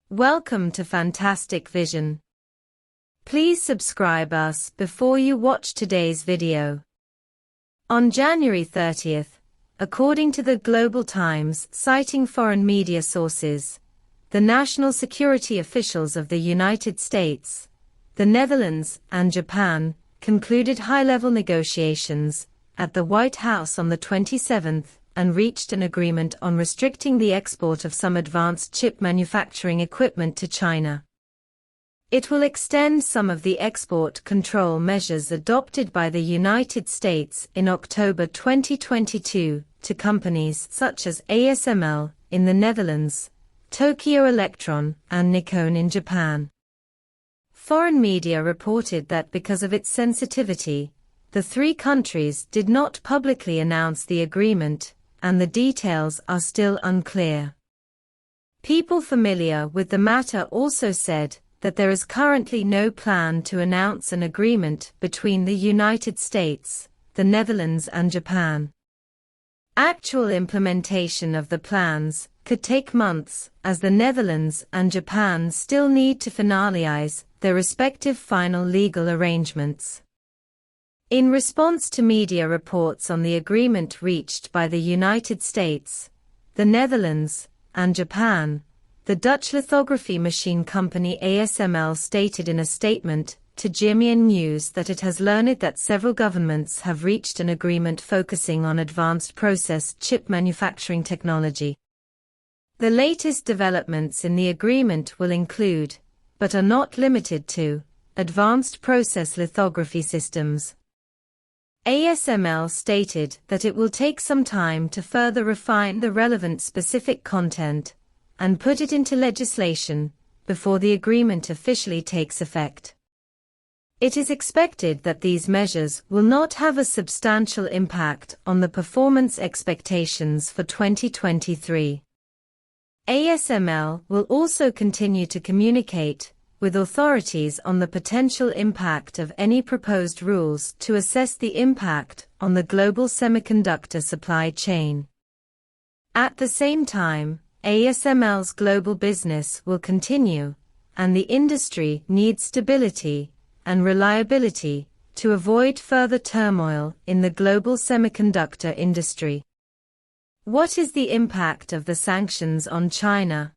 Welcome to Fantastic Vision. Please subscribe us before you watch today's video. On January 30th, according to the Global Times citing foreign media sources, the national security officials of the United States, the Netherlands, and Japan concluded high-level negotiations at the White House on the 27th and reached an agreement on restricting the export of some advanced chip manufacturing equipment to China. It will extend some of the export control measures adopted by the United States in October 2022 to companies such as ASML in the Netherlands, Tokyo Electron, and Nikon in Japan. Foreign media reported that because of its sensitivity, the three countries did not publicly announce the agreement, and the details are still unclear. People familiar with the matter also said that there is currently no plan to announce an agreement between the United States, the Netherlands, and Japan. Actual implementation of the plans could take months, as the Netherlands and Japan still need to finalize their respective final legal arrangements. In response to media reports on the agreement reached by the United States, the Netherlands, and Japan, the Dutch lithography machine company ASML stated in a statement to GMN News that it has learned that several governments have reached an agreement focusing on advanced process chip manufacturing technology. The latest developments in the agreement will include, but are not limited to, advanced process lithography systems. ASML stated that it will take some time to further refine the relevant specific content and put it into legislation before the agreement officially takes effect. It is expected that these measures will not have a substantial impact on the performance expectations for 2023. ASML will also continue to communicate with authorities on the potential impact of any proposed rules to assess the impact on the global semiconductor supply chain. At the same time, ASML's global business will continue, and the industry needs stability and reliability to avoid further turmoil in the global semiconductor industry. What is the impact of the sanctions on China?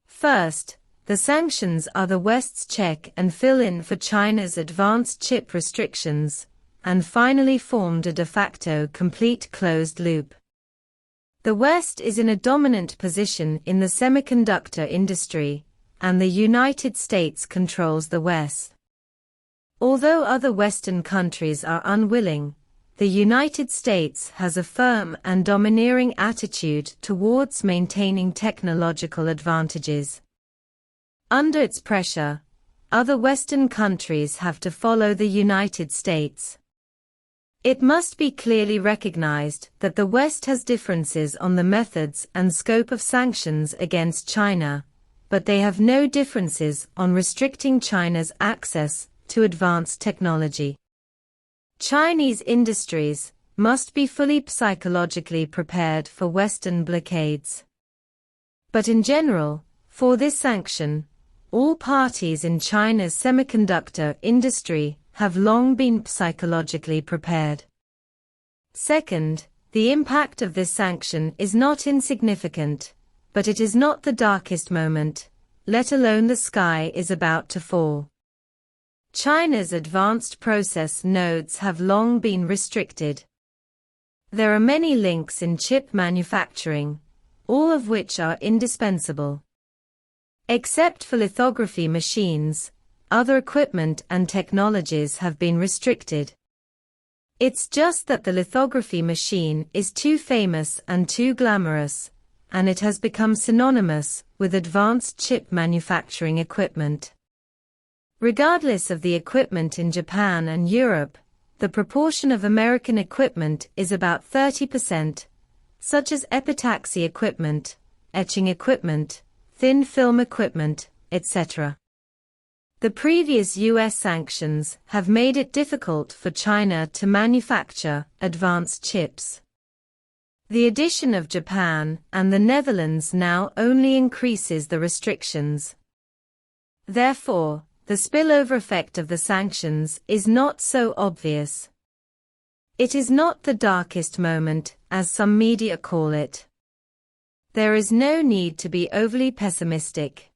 First, the sanctions are the West's check and fill-in for China's advanced chip restrictions, and finally formed a de facto complete closed loop. The West is in a dominant position in the semiconductor industry, and the United States controls the West. Although other Western countries are unwilling, the United States has a firm and domineering attitude towards maintaining technological advantages. Under its pressure, other Western countries have to follow the United States. It must be clearly recognized that the West has differences on the methods and scope of sanctions against China, but they have no differences on restricting China's access to advanced technology. Chinese industries must be fully psychologically prepared for Western blockades. But in general, for this sanction, all parties in China's semiconductor industry have long been psychologically prepared. Second, the impact of this sanction is not insignificant, but it is not the darkest moment, let alone the sky is about to fall. China's advanced process nodes have long been restricted. There are many links in chip manufacturing, all of which are indispensable. Except for lithography machines, other equipment and technologies have been restricted. It's just that the lithography machine is too famous and too glamorous, and it has become synonymous with advanced chip manufacturing equipment. Regardless of the equipment in Japan and Europe, the proportion of American equipment is about 30%, such as epitaxy equipment, etching equipment, thin film equipment, etc. The previous U.S. sanctions have made it difficult for China to manufacture advanced chips. The addition of Japan and the Netherlands now only increases the restrictions. Therefore, the spillover effect of the sanctions is not so obvious. It is not the darkest moment, as some media call it. There is no need to be overly pessimistic.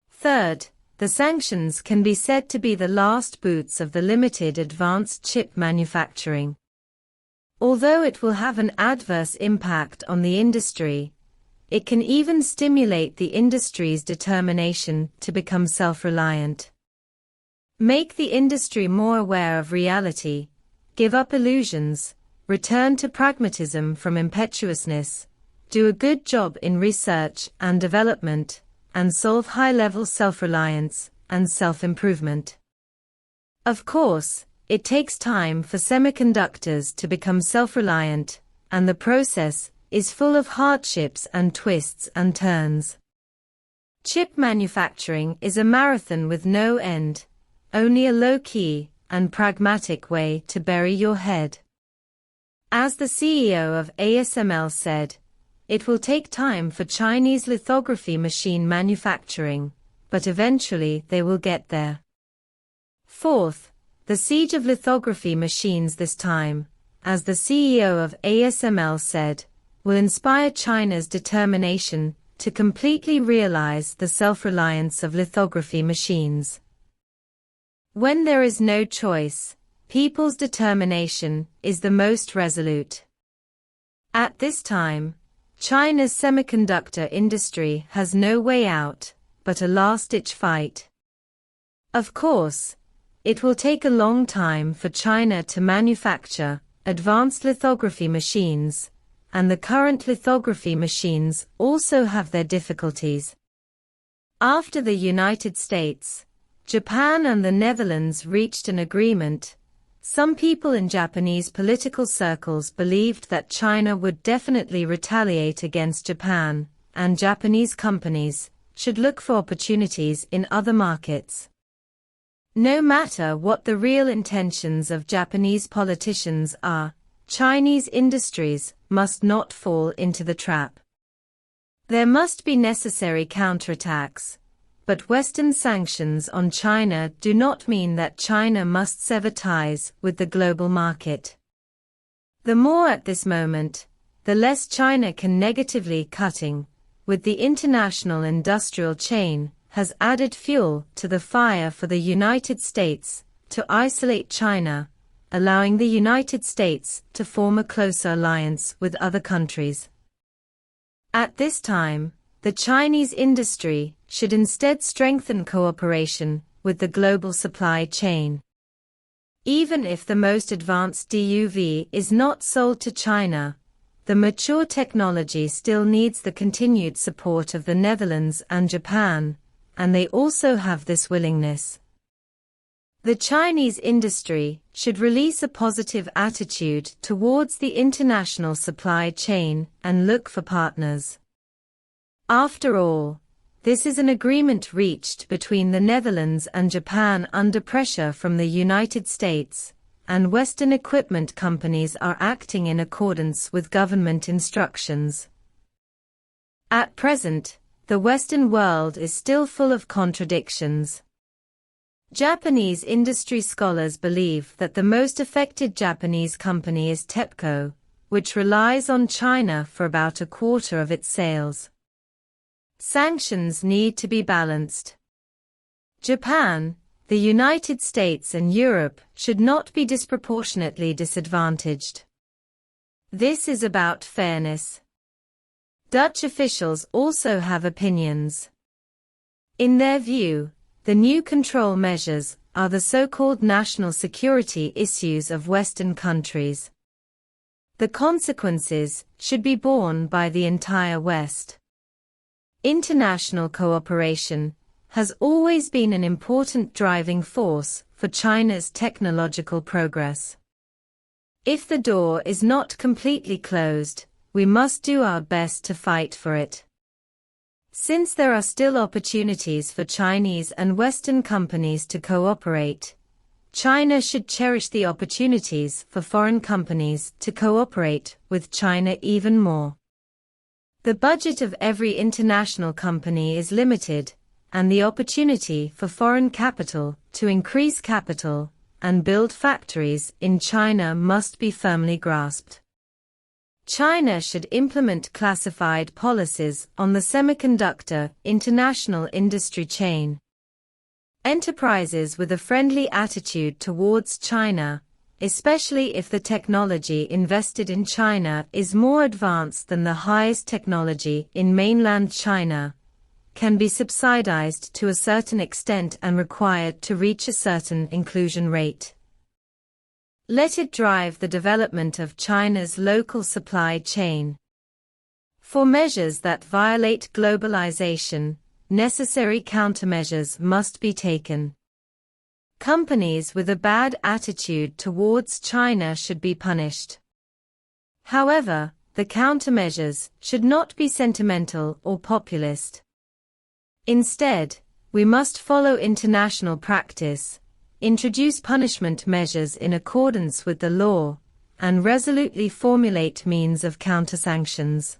Third, the sanctions can be said to be the last boots of the limited advanced chip manufacturing. Although it will have an adverse impact on the industry, it can even stimulate the industry's determination to become self-reliant. Make the industry more aware of reality, give up illusions, return to pragmatism from impetuousness, do a good job in research and development, and solve high-level self-reliance and self-improvement. Of course, it takes time for semiconductors to become self-reliant, and the process is full of hardships and twists and turns. Chip manufacturing is a marathon with no end, only a low-key and pragmatic way to bury your head. As the CEO of ASML said, it will take time for Chinese lithography machine manufacturing, but eventually they will get there. Fourth, the siege of lithography machines this time, as the CEO of ASML said, will inspire China's determination to completely realize the self-reliance of lithography machines. When there is no choice, people's determination is the most resolute. At this time, China's semiconductor industry has no way out, but a last-ditch fight. Of course, it will take a long time for China to manufacture advanced lithography machines, and the current lithography machines also have their difficulties. After the United States, Japan and the Netherlands reached an agreement, some people in Japanese political circles believed that China would definitely retaliate against Japan, and Japanese companies should look for opportunities in other markets. No matter what the real intentions of Japanese politicians are, Chinese industries must not fall into the trap. There must be necessary counterattacks, but Western sanctions on China do not mean that China must sever ties with the global market. The more at this moment, the less China can negatively cutting, with the international industrial chain, has added fuel to the fire for the United States to isolate China, allowing the United States to form a closer alliance with other countries. At this time, the Chinese industry should instead strengthen cooperation with the global supply chain. Even if the most advanced DUV is not sold to China, the mature technology still needs the continued support of the Netherlands and Japan, and they also have this willingness. The Chinese industry should release a positive attitude towards the international supply chain and look for partners. After all, this is an agreement reached between the Netherlands and Japan under pressure from the United States, and Western equipment companies are acting in accordance with government instructions. At present, the Western world is still full of contradictions. Japanese industry scholars believe that the most affected Japanese company is TEPCO, which relies on China for about a quarter of its sales. Sanctions need to be balanced. Japan, the United States and Europe should not be disproportionately disadvantaged. This is about fairness. Dutch officials also have opinions. In their view, the new control measures are the so-called national security issues of Western countries. The consequences should be borne by the entire West. International cooperation has always been an important driving force for China's technological progress. If the door is not completely closed, we must do our best to fight for it. Since there are still opportunities for Chinese and Western companies to cooperate, China should cherish the opportunities for foreign companies to cooperate with China even more. The budget of every international company is limited, and the opportunity for foreign capital to increase capital and build factories in China must be firmly grasped. China should implement classified policies on the semiconductor international industry chain. Enterprises with a friendly attitude towards China, especially if the technology invested in China is more advanced than the highest technology in mainland China, can be subsidized to a certain extent and required to reach a certain inclusion rate. Let it drive the development of China's local supply chain. For measures that violate globalization, necessary countermeasures must be taken. Companies with a bad attitude towards China should be punished. However, the countermeasures should not be sentimental or populist. Instead, we must follow international practice, introduce punishment measures in accordance with the law, and resolutely formulate means of counter-sanctions.